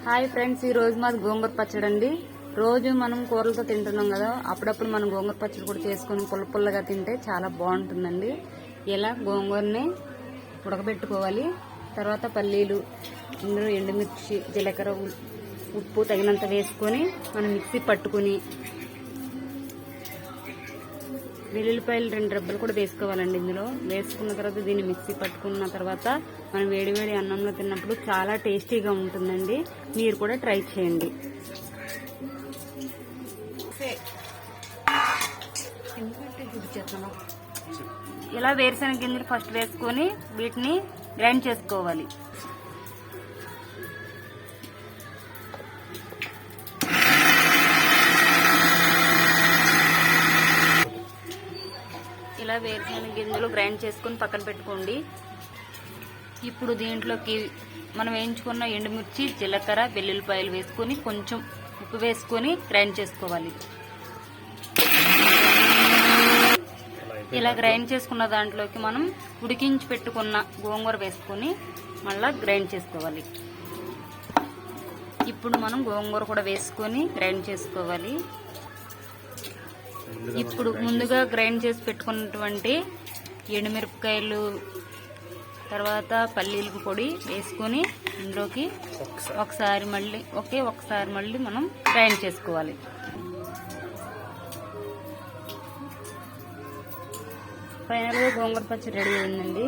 Hi friends, ఈ రోజు మాది గోంగూర పచ్చడి అండి. రోజు మనం కూరలతో తింటున్నాం కదా, అప్పుడప్పుడు మనం గోంగూర పచ్చడి కూడా చేసుకుని పుల్లగా తింటే చాలా బాగుంటుందండి. ఇలా గోంగూరని ఉడకబెట్టుకోవాలి. తర్వాత పల్లీలు, ఇందులో ఎండుమిర్చి, జీలకర్ర, ఉప్పు తగినంత వేసుకొని మనం మిక్సీ పట్టుకుని, వెల్లుల్లిపాయలు 2 రెబ్బలు కూడా వేసుకోవాలండి. ఇందులో వేసుకున్న తర్వాత దీన్ని మిక్సీ పట్టుకున్న తర్వాత మనం వేడివేడి అన్నంలో తిన్నప్పుడు చాలా టేస్టీగా ఉంటుందండి. మీరు కూడా ట్రై చేయండి. ఇలా వేరుశనగ గింజలు ఫస్ట్ వేసుకొని వీటిని గ్రైండ్ చేసుకోవాలి. ఇలా వేరుశనగ గింజలు గ్రైండ్ చేసుకొని పక్కన పెట్టుకోండి. ఇప్పుడు దీంట్లోకి మనం వేయించుకున్న ఎండుమిర్చి, జీలకర్ర, వెల్లుల్లిపాయలు వేసుకొని కొంచెం ఉప్పు వేసుకొని గ్రైండ్ చేసుకోవాలి. ఇలా గ్రైండ్ చేసుకున్న దాంట్లోకి మనం ఉడికించి పెట్టుకున్న గోంగూర వేసుకొని మళ్ళా గ్రైండ్ చేసుకోవాలి. ఇప్పుడు మనం గోంగూర కూడా వేసుకొని గ్రైండ్ చేసుకోవాలి. ఇప్పుడు ముందుగా గ్రైండ్ చేసి పెట్టుకున్నటువంటి ఎండుమిరపకాయలు, తర్వాత పల్లీల పొడి వేసుకొని ఇందులోకి ఒకసారి మళ్ళీ మనం గ్రైండ్ చేసుకోవాలి. ఫైనల్గా గోంగూర పచ్చడి రెడీ అయిందండి.